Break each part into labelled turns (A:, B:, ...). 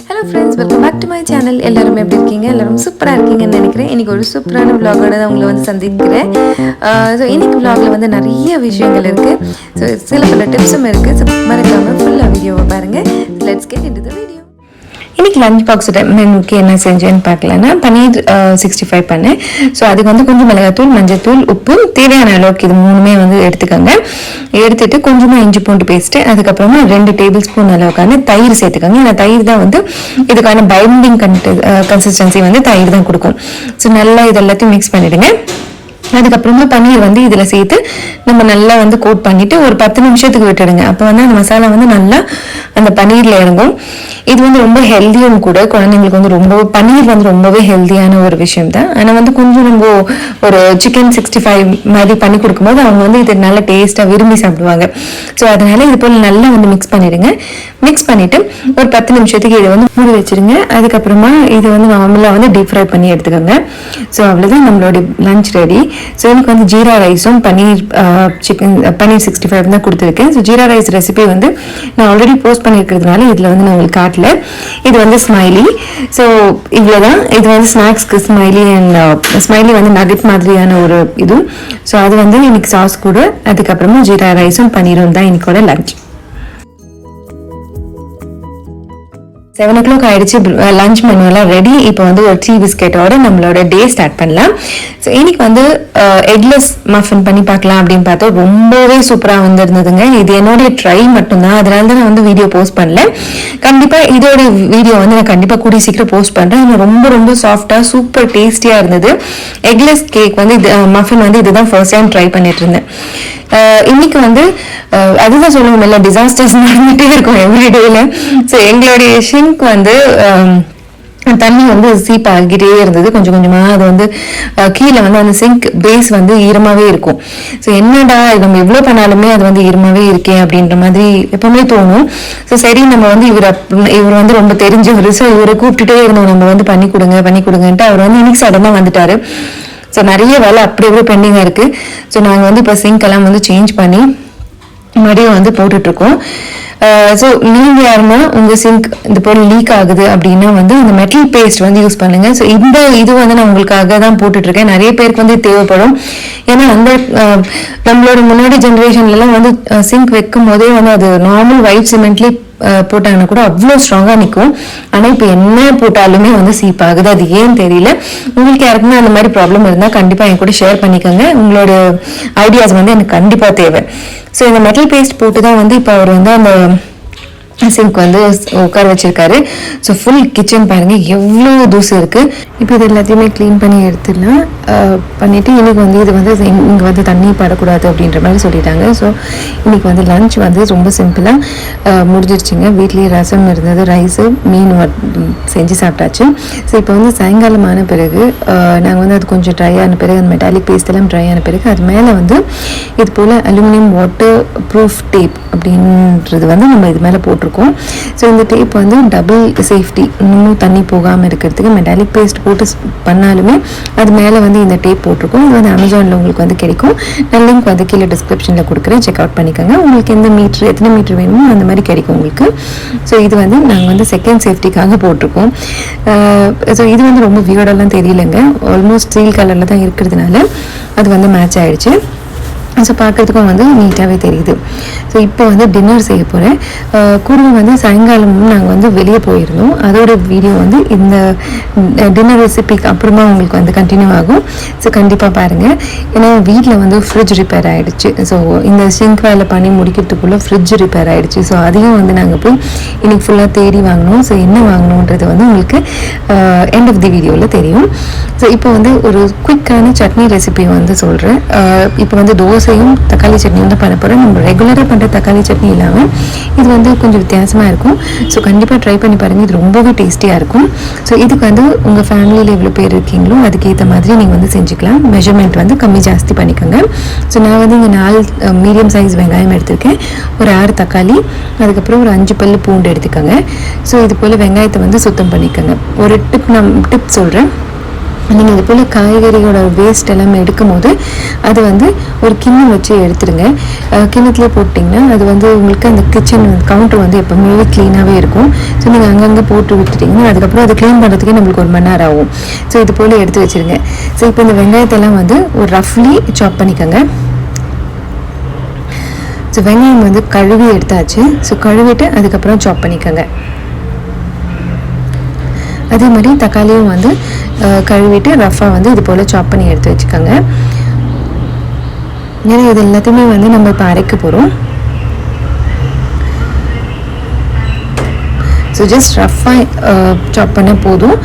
A: Hello friends, welcome back to my channel. எல்லாரும் எப்படி இருக்கீங்க? எல்லாரும் சூப்பரா இருக்கீங்கன்னு நினைக்கிறேன். இன்னைக்கு ஒரு சூப்பரான vlog-ஓட தான் உங்களை வந்து சந்திக்கிறேன். ஸோ இன்னைக்கு vlog-ல வந்து நிறைய விஷயங்கள் இருக்கு. ஸோ சில பல டிப்ஸும் இருக்கு. ஸோ மறக்காம ஃபுல்லாக வீடியோவை பாருங்க. Let's get into the video. இன்றைக்கி லஞ்ச் பாக்ஸோட மெனுக்கு என்ன செஞ்சேன்னு பார்க்கலன்னா பன்னீர் 65 பண்ணேன். ஸோ அதுக்கு வந்து கொஞ்சம் மிளகாத்தூள், மஞ்சத்தூள், உப்பு, தேவையான அளவுக்கு இது மூணுமே வந்து எடுத்துக்கோங்க. எடுத்துட்டு கொஞ்சமாக இஞ்சி பூண்டு பேஸ்ட்டு, அதுக்கப்புறமா 2 டேபிள் ஸ்பூன் அளவுக்கான தயிர் சேர்த்துக்கோங்க. ஏன்னா தயிர் தான் வந்து இதுக்கான பைண்டிங் கன்சிஸ்டன்சி வந்து தயிர் தான் கொடுக்கும். ஸோ நல்லா இது எல்லாத்தையும் மிக்ஸ் பண்ணிவிடுங்க. அதுக்கப்புறமா பன்னீர் வந்து இதில் சேர்த்து நம்ம நல்லா வந்து கோட் பண்ணிவிட்டு ஒரு 10 நிமிஷத்துக்கு விட்டுடுங்க. அப்போ வந்து அந்த மசாலா வந்து நல்லா அந்த பன்னீரில் இறங்கும். இது வந்து ரொம்ப ஹெல்த்தியும் கூட. குழந்தைங்களுக்கு வந்து ரொம்ப பன்னீர் வந்து ரொம்பவே ஹெல்த்தியான ஒரு விஷயம் தான். ஆனால் வந்து கொஞ்சம் நம்ம ஒரு சிக்கன் 65 மாதிரி பண்ணி கொடுக்கும்போது அவங்க வந்து இது நல்லா டேஸ்ட்டாக விரும்பி சாப்பிடுவாங்க. ஸோ அதனால இது போல் நல்லா வந்து மிக்ஸ் பண்ணிவிடுங்க. மிக்ஸ் பண்ணிவிட்டு ஒரு 10 நிமிஷத்துக்கு இதை வந்து மூடி வச்சுருங்க. அதுக்கப்புறமா இது வந்து நார்மலாக வந்து டீப் ஃப்ரை பண்ணி எடுத்துக்கோங்க. ஸோ அவ்வளோதான் நம்மளோட லஞ்ச் ரெடி. ஸோ எனக்கு வந்து ஜீரா ரைஸும் பன்னீர் 65 தான் கொடுத்துருக்கேன். ஸோ ஜீரா ரைஸ் ரெசிபி வந்து நான் ஆல்ரெடி போஸ்ட் பண்ணியிருக்கிறதுனால இதில் வந்து நான் உங்களுக்கு காட்டல. இது வந்து ஸ்மைலி. ஸோ இவ்வளோதான். இது வந்து ஸ்நாக்ஸ்க்கு ஸ்மைலி அண்ட் ஸ்மைலி வந்து நகட் மாதிரியான ஒரு இது. ஸோ அது வந்து இன்னைக்கு சாஸ் கூட, அதுக்கப்புறமா ஜீரா ரைஸும் பன்னீரும் தான் இன்னைக்கோட லஞ்ச். 7 o'clock ஆயிடுச்சு. லஞ்ச் மெனுவெல்லாம் ரெடி. இப்போ வந்து ஒரு டீ பிஸ்கெட்டோட நம்மளோட டே ஸ்டார்ட் பண்ணலாம். ஸோ இன்னைக்கு வந்து எக்லெஸ் மஃபின் பண்ணி பார்க்கலாம் அப்படின்னு பார்த்தோம். ரொம்பவே சூப்பராக வந்துருந்ததுங்க. இது என்னோடைய ட்ரை மட்டும்தான், அதனால தான் நான் வந்து வீடியோ போஸ்ட் பண்ணல. கண்டிப்பாக இதோட வீடியோ வந்து நான் கண்டிப்பாக கூடிய சீக்கிரம் போஸ்ட் பண்ணுறேன். இது ரொம்ப ரொம்ப சாஃப்டாக சூப்பர் டேஸ்டியாக இருந்தது. எக்லெஸ் கேக் வந்து இது மஃபின் வந்து இதுதான் ஃபர்ஸ்ட் டைம் ட்ரை பண்ணிட்டு இருந்தேன். இன்னைக்கு வந்து அதுதான் சொல்லுவோம், இல்லை டிசாஸ்டர்ஸ் நடந்துகிட்டே இருக்கும் எவ்ரிடேல. ஸோ எங்களுடைய ஷிங்க் வந்து தண்ணி வந்து சீப் ஆகிட்டே இருந்தது. கொஞ்சம் கொஞ்சமாக அது வந்து கீழே வந்து அந்த சிங்க் பேஸ் வந்து ஈரமாகவே இருக்கும். ஸோ என்னடா நம்ம எவ்வளோ பண்ணாலுமே அது வந்து ஈரமாகவே இருக்கேன் அப்படின்ற மாதிரி எப்பவுமே தோணும். ஸோ சரி நம்ம வந்து இவர் வந்து ரொம்ப தெரிஞ்சவர். ஸோ இவரை கூப்பிட்டுட்டே இருந்தோம், நம்ம வந்து பண்ணி கொடுங்கன்ட்டு. அவர் வந்து இன்னைக்கு சடனாக வந்துட்டாரு. ஸோ நிறைய வேலை அப்படி எப்படி பெண்டிங்காக இருக்குது. ஸோ நாங்கள் வந்து இப்போ சிங்க் எல்லாம் வந்து சேஞ்ச் பண்ணி மறுபடியும் வந்து போட்டுட்ருக்கோம். ஸோ நீங்கள் யாருன்னா உங்கள் சிங்க் இந்த போல் லீக் ஆகுது அப்படின்னா வந்து அந்த மெட்டல் பேஸ்ட் வந்து யூஸ் பண்ணுங்கள். ஸோ இது வந்து நான் உங்களுக்காக தான் போட்டுட்ருக்கேன். நிறைய பேருக்கு வந்து தேவைப்படும். ஏன்னா அந்த நம்மளோட முன்னாடி ஜென்ரேஷன்லலாம் வந்து சிங்க் வைக்கும் போதே வந்து அது நார்மல் ஒயிட் சிமெண்ட்லேயே போட்டாங்கன்னா கூட அவ்வளோ ஸ்ட்ராங்காக நிற்கும். ஆனால் இப்போ என்ன போட்டாலுமே வந்து சீப் ஆகுது. அது ஏன்னு தெரியல. உங்களுக்கு யாருக்குமே அந்த மாதிரி ப்ராப்ளம் இருந்தால் கண்டிப்பாக என் கூட ஷேர் பண்ணிக்கோங்க. உங்களோட ஐடியாஸ் வந்து எனக்கு கண்டிப்பாக தேவை. ஸோ இந்த மெட்டல் பேஸ்ட் போட்டு தான் வந்து இப்போ அவர் வந்து அந்த சிங்க் வந்து உட்கார வச்சிருக்காரு. ஸோ ஃபுல் கிச்சன் பாருங்க எவ்வளோ தூசு இருக்கு. இப்போ இது எல்லாத்தையுமே க்ளீன் பண்ணி எடுத்துடலாம். பண்ணிட்டு இன்னைக்கு வந்து இது வந்து இங்கே வந்து தண்ணி படக்கூடாது அப்படின்ற மாதிரி சொல்லிட்டாங்க. ஸோ இன்னைக்கு வந்து லஞ்ச் வந்து ரொம்ப சிம்பிளாக முடிஞ்சிருச்சுங்க. வீட்லேயே ரசம் இருந்தது, ரைஸு, மீன் செஞ்சு சாப்பிட்டாச்சு. ஸோ இப்போ வந்து சாயங்காலமான பிறகு நாங்கள் வந்து அது கொஞ்சம் ட்ரை ஆன பிறகு அந்த மெட்டாலிக் பேஸ்ட் எல்லாம் ட்ரை ஆன பிறகு அது மேலே வந்து இது போல் அலுமினியம் வாட்டர் ப்ரூஃப் டேப் அப்படின்றது வந்து நம்ம இது மேலே போட்டிருக்கோம். ஸோ இந்த டேப் வந்து டபுள் சேஃப்டி, இன்னும் தண்ணி போகாமல் இருக்கிறதுக்கு. மெட்டாலிக் பேஸ்ட் போட்டு பண்ணாலுமே அது மேலே வந்து இந்த டேப் போட்டிருக்கோம். இது வந்து அமேசானில் உங்களுக்கு வந்து கிடைக்கும். நான் லிங்க் வந்து கீழே டிஸ்கிரிப்ஷனில் கொடுக்குறேன், செக் அவுட் பண்ணிக்கோங்க. உங்களுக்கு எத்தனை மீட்டர் வேணுமோ அந்த மாதிரி கிடைக்கும் உங்களுக்கு. ஸோ இது வந்து நாங்கள் வந்து செகண்ட் சேஃப்டிக்காக போட்டிருக்கோம். ஸோ இது வந்து ரொம்ப வியர்டெல்லாம் தெரியலைங்க. ஆல்மோஸ்ட் ஸ்டீல் கலரில் தான் இருக்கிறதுனால அது வந்து மேட்ச் ஆகிடுச்சு. ஸோ பார்க்குறதுக்கும் வந்து நீட்டாகவே தெரியுது. ஸோ இப்போ வந்து டின்னர் செய்ய போகிறேன். கூடவே வந்து சாயங்காலமும் நாங்கள் வந்து வெளியே போயிருந்தோம். அதோட வீடியோ வந்து இந்த டின்னர் ரெசிபிக்கு அப்புறமா உங்களுக்கு வந்து கண்டினியூ ஆகும். ஸோ கண்டிப்பாக பாருங்கள். ஏன்னா வீட்டில் வந்து ஃப்ரிட்ஜ் ரிப்பேர் ஆகிடுச்சு. ஸோ இந்த சிங்க் வேலை பண்ணி முடிக்கிறதுக்குள்ளே ஃப்ரிட்ஜ் ரிப்பேர் ஆகிடுச்சு. ஸோ அதையும் வந்து நாங்கள் போய் இன்னைக்கு ஃபுல்லாக தேடி வாங்கினோம். ஸோ என்ன வாங்கணுன்றது வந்து உங்களுக்கு எண்ட் ஆஃப் தி வீடியோவில் தெரியும். ஸோ இப்போ வந்து ஒரு குயிக்கான சட்னி ரெசிபி வந்து சொல்கிறேன். இப்போ வந்து தோசையும் தக்காளி சட்னியும் தான் பண்ண போகிறேன். நம்ம ரெகுலராக பண்ணுற தக்காளி சட்னி இல்லாமல் இது வந்து கொஞ்சம் வித்தியாசமாக இருக்கும். ஸோ கண்டிப்பாக ட்ரை பண்ணி பாருங்கள். இது ரொம்பவே டேஸ்டியாக இருக்கும். ஸோ இதுக்கு வந்து உங்கள் ஃபேமிலியில் எவ்வளோ பேர் இருக்கீங்களோ அதுக்கேற்ற மாதிரி நீங்கள் வந்து செஞ்சுக்கலாம். மெஷர்மெண்ட் வந்து கம்மி ஜாஸ்தி பண்ணிக்கோங்க. ஸோ நான் வந்து இங்கே 4 மீடியம் சைஸ் வெங்காயம் எடுத்திருக்கேன், ஒரு 6 தக்காளி, அதுக்கப்புறம் ஒரு 5 பல்லு பூண்டு எடுத்துக்கோங்க. ஸோ இது போல் வெங்காயத்தை வந்து சுத்தம் பண்ணிக்கோங்க. ஒரு டிப் சொல்கிறேன். நீங்கள் இது போல் காய்கறியோட வேஸ்ட் எல்லாமே எடுக்கும் போது அது வந்து ஒரு கிண்ணம் வச்சு எடுத்துருங்க. கிண்ணத்துலேயே போட்டிங்கன்னா அது வந்து உங்களுக்கு அந்த கிச்சன் கவுண்டர் வந்து எப்போவுமே க்ளீனாகவே இருக்கும். ஸோ நீங்கள் அங்கங்கே போட்டு விட்டுட்டிங்கன்னா அதுக்கப்புறம் அதை க்ளீன் பண்ணுறதுக்கே நம்மளுக்கு 1 மணி நேரம் ஆகும். ஸோ இது போல் எடுத்து வச்சுருங்க. ஸோ இப்போ இந்த வெங்காயத்தெல்லாம் வந்து ஒரு ரஃப்லி சாப் பண்ணிக்கோங்க. ஸோ வெங்காயம் வந்து கழுவி எடுத்தாச்சு. ஸோ கழுவிட்டு அதுக்கப்புறம் சாப் பண்ணிக்கோங்க. அதே மாதிரி தக்காளியும் வந்து கழுவிட்டு ரஃபாக வந்து இது போல் சாப் பண்ணி எடுத்து வச்சுக்கோங்க. ஏன்னா இது எல்லாத்தையுமே வந்து நம்ம இப்போ அரைக்க போகிறோம். ஸோ ஜஸ்ட் ரஃபாக சாப் பண்ண போதும்.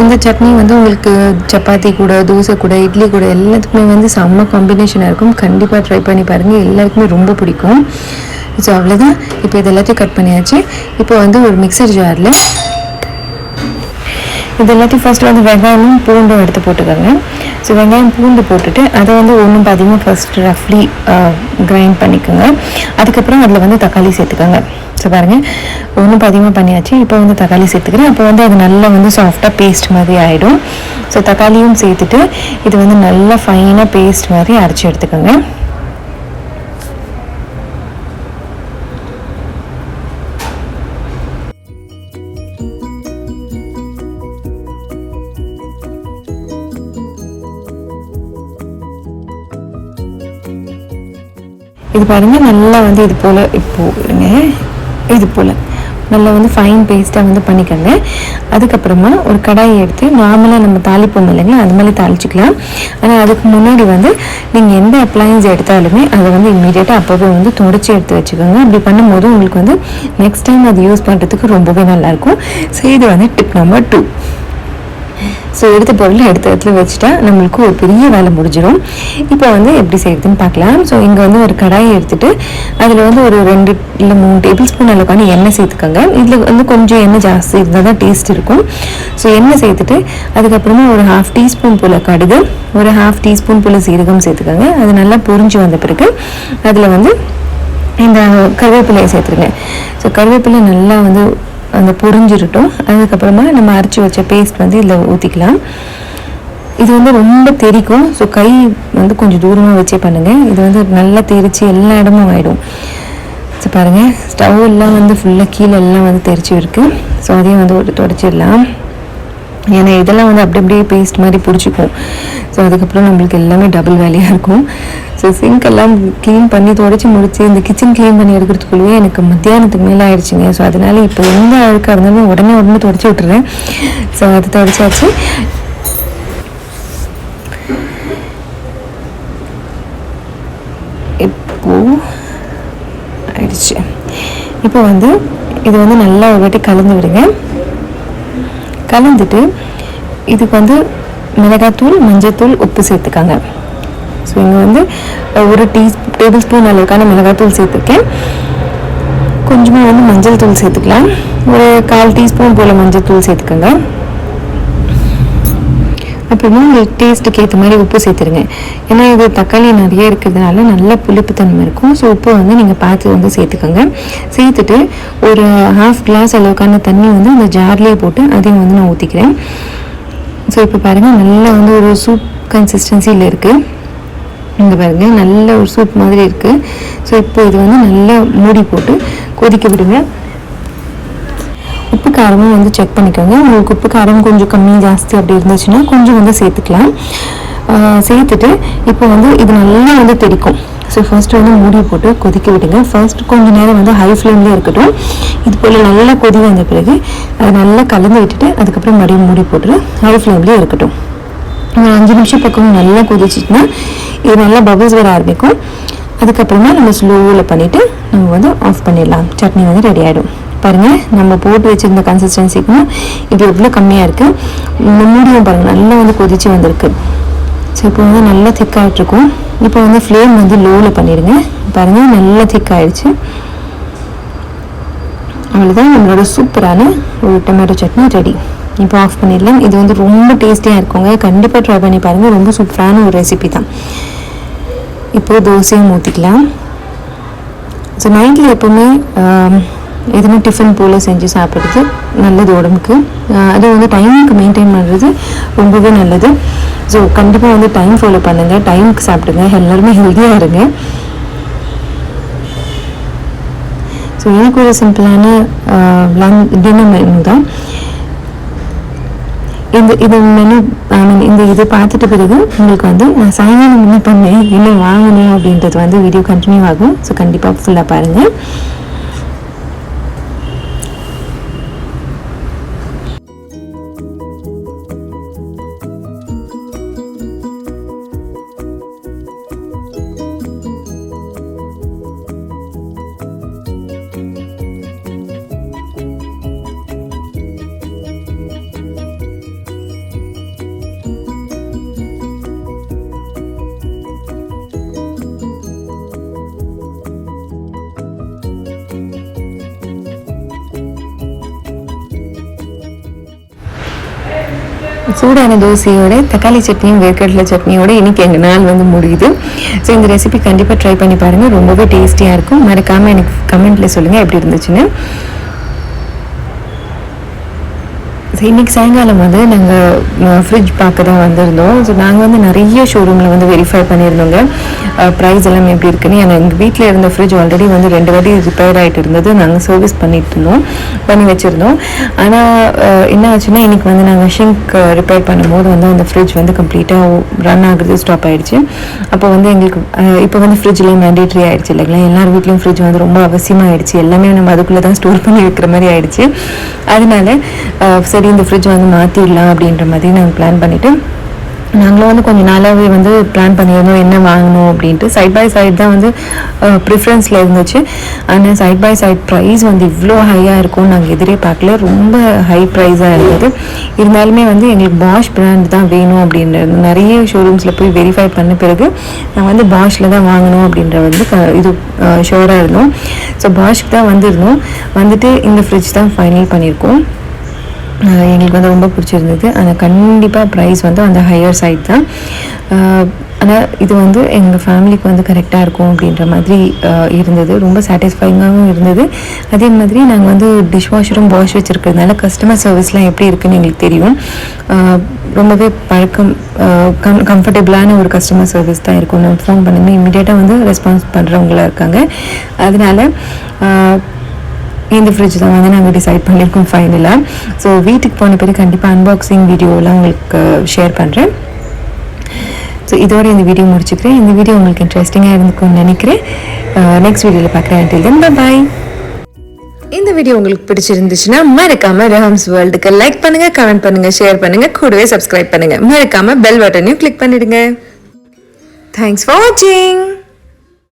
A: இந்த சட்னி வந்து உங்களுக்கு சப்பாத்தி கூட, தோசை கூட, இட்லி கூட எல்லாத்துக்குமே வந்து செம்ம காம்பினேஷனாக இருக்கும். கண்டிப்பாக ட்ரை பண்ணி பாருங்கள், எல்லாருக்குமே ரொம்ப பிடிக்கும். ஸோ அவ்வளோதான். இப்போ இது எல்லாத்தையும் கட் பண்ணியாச்சு. இப்போ வந்து ஒரு மிக்சர் ஜாரில் இது எல்லாத்தையும் ஃபஸ்ட்டு வந்து வெங்காயமும் பூண்டும் எடுத்து போட்டுக்கோங்க. ஸோ வெங்காயம் பூண்டு போட்டுட்டு அதை வந்து ஒன்றும் பாதியமாக ஃபஸ்ட்டு ரஃப்லி கிரைண்ட் பண்ணிக்கோங்க. அதுக்கப்புறம் அதில் வந்து தக்காளி சேர்த்துக்கோங்க. ஸோ பாருங்கள், ஒன்றும் பாதியமாக பண்ணியாச்சு. இப்போ வந்து தக்காளி சேர்த்துக்கிறேன். அப்போ வந்து அது நல்லா வந்து சாஃப்டாக பேஸ்ட் மாதிரி ஆகிடும். ஸோ தக்காளியும் சேர்த்துட்டு இது வந்து நல்லா ஃபைனாக பேஸ்ட் மாதிரி அரைச்சி எடுத்துக்கோங்க. இது பாருங்கள், நல்லா வந்து இது போல் இப்போங்க இது போல் நல்லா வந்து ஃபைன் பேஸ்ட்டாக வந்து பண்ணிக்கோங்க. அதுக்கப்புறமா ஒரு கடாயை எடுத்து நார்மலாக நம்ம தாளிப்போம் இல்லைங்களா, அது மாதிரி தாளிச்சிக்கலாம். ஆனால் அதுக்கு முன்னாடி வந்து நீங்கள் எந்த அப்ளையன்ஸ் எடுத்தாலுமே அதை வந்து இம்மீடியட்டாக அப்போவே வந்து தொடச்சி எடுத்து வச்சுக்கோங்க. அப்படி பண்ணும்போது உங்களுக்கு வந்து நெக்ஸ்ட் டைம் அது யூஸ் பண்ணுறதுக்கு ரொம்பவே நல்லாயிருக்கும். ஸோ இது வந்து டிப் நம்பர் 2. ஸோ எடுத்த பொருளை எடுத்த இடத்துல வச்சுட்டா நம்மளுக்கு ஒரு பெரிய வேலை முடிஞ்சிடும். இப்போ வந்து எப்படி செய்யுதுன்னு பார்க்கலாம். ஸோ இங்கே வந்து ஒரு கடாயை எடுத்துகிட்டு அதில் வந்து ஒரு 2 இல்லை 3 டேபிள் ஸ்பூன் அளவுக்கான எண்ணெய் சேர்த்துக்கோங்க. இதில் வந்து கொஞ்சம் எண்ணெய் ஜாஸ்தி இருந்தால் தான் டேஸ்ட் இருக்கும். ஸோ எண்ணெய் சேர்த்துட்டு அதுக்கப்புறமா ஒரு 1/2 டீஸ்பூன் போல் கடுகு, ஒரு 1/2 டீஸ்பூன் போல் சீரகம் சேர்த்துக்கோங்க. அது நல்லா பொரிஞ்சு வந்த பிறகு அதில் வந்து இந்த கருவேப்பிலையை சேர்த்துருங்க. ஸோ கருவேப்பிலை நல்லா வந்து அந்த பொரிஞ்சிருட்டும். அதுக்கப்புறமா நம்ம அரைச்சி வச்ச பேஸ்ட் வந்து இதில் ஊற்றிக்கலாம். இது வந்து ரொம்ப தெரிக்கும். ஸோ கை வந்து கொஞ்சம் தூரமாக வச்சே பண்ணுங்கள். இது வந்து நல்லா தெரித்து எல்லா இடமும் ஆகிடும். ஸோ பாருங்கள், ஸ்டவ் எல்லாம் வந்து ஃபுல்லாக கீழே எல்லாம் வந்து தெரிச்சு இருக்குது. ஸோ அதையும் வந்து ஒரு தொடச்சிடலாம். ஏன்னா இதெல்லாம் வந்து அப்படி அப்படியே பேஸ்ட் மாதிரி பிடிச்சிக்கும். ஸோ அதுக்கப்புறம் நம்மளுக்கு எல்லாமே டபுள் வேலையாக இருக்கும். ஸோ சிங்க்கெல்லாம் க்ளீன் பண்ணி தொடச்சி முடிச்சு இந்த கிச்சன் க்ளீன் பண்ணி எடுக்கிறதுக்குள்ளேயே எனக்கு மத்தியானத்துக்கு மேலே ஆயிடுச்சுங்க. ஸோ அதனால் இப்போ எந்த அழுக்காக இருந்தாலும் உடனே தொடச்சி விட்டுறேன். ஸோ அது தொடச்சாச்சு. இப்போது ஆயிடுச்சு. இப்போ வந்து இது வந்து நல்லா ஒரு வாட்டி கலந்து விடுங்க. கலந்துட்டு இதுக்கு வந்து மிளகாத்தூள், மஞ்சத்தூள், உப்பு சேர்த்துக்காங்க. ஸோ இங்கே வந்து ஒரு டேபிள் ஸ்பூன் அளவுக்கான மிளகாத்தூள் சேர்த்துருக்கேன். கொஞ்சமாக வந்து மஞ்சள் தூள் சேர்த்துக்கலாம். ஒரு 1/4 டீஸ்பூன் போல் மஞ்சள் தூள் சேர்த்துக்கோங்க. அப்புறமா உங்களுக்கு டேஸ்ட்டுக்கு ஏற்ற மாதிரி உப்பு சேர்த்துருங்க. ஏன்னா இது தக்காளி நிறைய இருக்கிறதுனால நல்ல புளிப்புத்தன்மை இருக்கும். ஸோ உப்பு வந்து நீங்கள் பார்த்து வந்து சேர்த்துக்கோங்க. சேர்த்துட்டு ஒரு 1/2 கிளாஸ் அளவுக்கான தண்ணி வந்து அந்த ஜார்லேயே போட்டு அதையும் வந்து நான் ஊற்றிக்கிறேன். ஸோ இப்போ பாருங்கள், நல்லா வந்து ஒரு சூப் கன்சிஸ்டன்சியில் இருக்குது. இங்கே பாருங்கள், நல்ல ஒரு சூப் மாதிரி இருக்குது. ஸோ இப்போ இது வந்து நல்லா மூடி போட்டு கொதிக்க விடுங்க. உப்பு காரமும் வந்து செக் பண்ணிக்கோங்க. உங்களுக்கு உப்பு காரம் கொஞ்சம் கம்மி ஜாஸ்தி அப்படி இருந்துச்சுன்னா கொஞ்சம் வந்து சேர்த்துக்கலாம். சேர்த்துட்டு இப்போ வந்து இது நல்லா வந்து தெரிக்கும். ஸோ ஃபர்ஸ்ட் வந்து மூடி போட்டு கொதிக்க விடுங்க. ஃபர்ஸ்ட் கொஞ்சம் நேரம் வந்து ஹை ஃப்ளேம்லேயே இருக்கட்டும். இது போல் நல்லா கொதி வந்த பிறகு அதை நல்லா கலந்து விட்டுட்டு அதுக்கப்புறம் மறுபடியும் மூடி போட்டு ஹை ஃப்ளேம்லேயே இருக்கட்டும். ஒரு 5 நிமிஷம் பக்கம் நல்லா கொதிச்சிட்டுனா இது நல்லா பபிள்ஸ் வர ஆரம்பிக்கும். அதுக்கப்புறமா நம்ம ஸ்லோவில் பண்ணிவிட்டு நம்ம வந்து ஆஃப் பண்ணிடலாம். சட்னி வந்து ரெடி ஆகிடும். பாருங்கள், நம்ம போட்டு வச்சுருந்த கன்சிஸ்டன்சிக்கும் இது எவ்வளோ கம்மியாக இருக்குது. மூடியும் பாருங்கள் நல்லா வந்து கொதிச்சு வந்திருக்கு. ஸோ இப்போ வந்து நல்லா திக்காகிட்ருக்கும். இப்போ வந்து ஃப்ளேம் வந்து லோவில் பண்ணிடுங்க. பாருங்கள், நல்லா திக்காகிடுச்சு. அவ்வளோதான், நம்மளோட சூப்பரான ஒரு டொமேட்டோ சட்னி ரெடி. இப்போ ஆஃப் பண்ணிடலாம். இது வந்து ரொம்ப டேஸ்டியாக இருக்குங்க. கண்டிப்பாக ட்ரை பண்ணி பாருங்கள். ரொம்ப சூப்பரான ஒரு ரெசிபி தான். இப்போது தோசையும் ஊற்றிக்கலாம். ஸோ நைட்டில் எப்போவுமே எதுவுமே டிஃபன் போல் செஞ்சு சாப்பிட்றது நல்லது உடம்புக்கு. அது வந்து டைமுக்கு மெயின்டைன் பண்ணுறது ரொம்பவே நல்லது. ஸோ கண்டிப்பாக வந்து டைம் ஃபாலோ பண்ணுங்கள், டைமுக்கு சாப்பிடுங்க, எல்லாருமே ஹெல்த்தியாக இருங்க. ஸோ எனக்கு ஒரு சிம்பிளான டின்னர் மெனு தான் இது மெனு. இது பார்த்துட்டு பிறகு உங்களுக்கு வந்து நான் சாயங்காலம் என்ன பண்ணேன், என்ன வாங்கணும் அப்படின்றது வந்து வீடியோ கண்டினியூ ஆகும். ஸோ கண்டிப்பாக ஃபுல்லாக பாருங்கள். சூடான தோசையோட தக்காளி சட்னியும் வேர்க்கடலை சட்னியோட இன்றைக்கி எங்கள் நாள் வந்து முடியுது. ஸோ இந்த ரெசிபி கண்டிப்பாக ட்ரை பண்ணி பாருங்கள், ரொம்பவே டேஸ்டியாக இருக்கும். மறக்காமல் எனக்கு கமெண்ட்டில் சொல்லுங்கள் எப்படி இருந்துச்சுன்னு. இன்றைக்கி சாயங்காலம் வந்து நாங்கள் ஃப்ரிட்ஜ் பார்க்க தான் வந்திருந்தோம். ஸோ நாங்கள் வந்து நிறைய ஷோரூமில் வந்து வெரிஃபை பண்ணியிருந்தோங்க ப்ரைஸ் எல்லாம் எப்படி இருக்குன்னு. ஏன்னா எங்கள் வீட்டில் இருந்த ஃப்ரிட்ஜ் ஆல்ரெடி வந்து 2 வாட்டி ரிப்பேர் ஆகிட்டு இருந்தது. நாங்கள் சர்வீஸ் பண்ணி வச்சுருந்தோம். ஆனால் என்ன ஆச்சுன்னா இன்றைக்கி வந்து நாங்கள் ஷிங்க் ரிப்பேர் பண்ணும்போது வந்து அந்த ஃப்ரிட்ஜ் வந்து கம்ப்ளீட்டாக ரன் ஆகுறது ஸ்டாப் ஆகிடுச்சு. அப்போ வந்து எங்களுக்கு இப்போ வந்து ஃப்ரிட்ஜ்லேயும் மேண்டேட்ரி ஆகிடுச்சு இல்லைங்களா. எல்லார் வீட்லேயும் ஃப்ரிட்ஜ் வந்து ரொம்ப அவசியமாகிடுச்சு. எல்லாமே நம்ம அதுக்குள்ளே தான் ஸ்டோர் பண்ணி வைக்கிற மாதிரி ஆகிடுச்சு. அதனால சரி இந்த ஃப்ரிட்ஜ் வந்து மாற்றிடலாம் அப்படின்ற மாதிரி நாங்கள் பிளான் பண்ணிவிட்டு நாங்களும் வந்து கொஞ்சம் நாளாகவே வந்து பிளான் பண்ணியிருந்தோம் என்ன வாங்கணும் அப்படின்ட்டு. சைட் பை சைட் தான் வந்து ப்ரிஃபரன்ஸில் இருந்துச்சு. ஆனால் சைட் பை சைட் ப்ரைஸ் வந்து இவ்வளோ ஹையாக இருக்கும்னு நாங்கள் எதிரே பார்க்கல. ரொம்ப ஹை ப்ரைஸாக இருந்தது. இருந்தாலுமே வந்து எங்களுக்கு பாஷ் பிராண்ட் தான் வேணும் அப்படின்றது நிறைய ஷோரூம்ஸில் போய் வெரிஃபை பண்ண பிறகு நான் வந்து பாஷில் தான் வாங்கணும் அப்படின்ற வந்து இது ஷோராக இருந்தோம். ஸோ பாஷ்க்கு தான் வந்துட்டு இந்த ஃப்ரிட்ஜ் தான் ஃபைனல் பண்ணியிருக்கோம். எங்களுக்கு வந்து ரொம்ப பிடிச்சிருந்தது. ஆனால் கண்டிப்பாக ப்ரைஸ் வந்து அந்த ஹையர் சைட் தான். ஆனால் இது வந்து எங்கள் ஃபேமிலிக்கு வந்து கரெக்டாக இருக்கும் அப்படின்ற மாதிரி இருந்தது. ரொம்ப சாட்டிஸ்ஃபைங்காகவும் இருந்தது. அதே மாதிரி நாங்கள் வந்து டிஷ்வாஷரும் வாஷ் வச்சுருக்கிறதுனால கஸ்டமர் சர்வீஸ்லாம் எப்படி இருக்குதுன்னு எங்களுக்கு தெரியும். ரொம்பவே கம்ஃபர்டபுளான ஒரு கஸ்டமர் சர்வீஸ் தான் இருக்கும். நம்ம ஃபோன் பண்ணிங்கன்னா இமீடியட்டாக வந்து ரெஸ்பான்ஸ் பண்ணுறவங்களா இருக்காங்க. அதனால் இந்த ஃப்ரிட்ஜ் தான் வந்து நாங்கள் டிசைட் பண்ணியிருக்கோம் ஃபைனலாக. ஸோ வீட்டுக்கு போன பிறகு கண்டிப்பாக அன்பாக்சிங் வீடியோலாம் உங்களுக்கு ஷேர் பண்ணுறேன். ஸோ இதோட இந்த வீடியோ முடிச்சுக்கிறேன். இந்த வீடியோ உங்களுக்கு இன்ட்ரெஸ்டிங்காக இருந்துக்கும்னு நினைக்கிறேன். நெக்ஸ்ட் வீடியோவில் பார்க்குறேன். until then bye bye. இந்த வீடியோ உங்களுக்கு பிடிச்சிருந்துச்சுன்னா மறக்காமல் ரஹம்ஸ் வேர்ல்டுக்கு லைக் பண்ணுங்கள், கமெண்ட் பண்ணுங்கள், ஷேர் பண்ணுங்கள், கூடவே சப்ஸ்கிரைப் பண்ணுங்கள். மறக்காமல் பெல் பட்டனையும் கிளிக் பண்ணிடுங்க. தேங்க்ஸ் ஃபார் வாட்சிங்.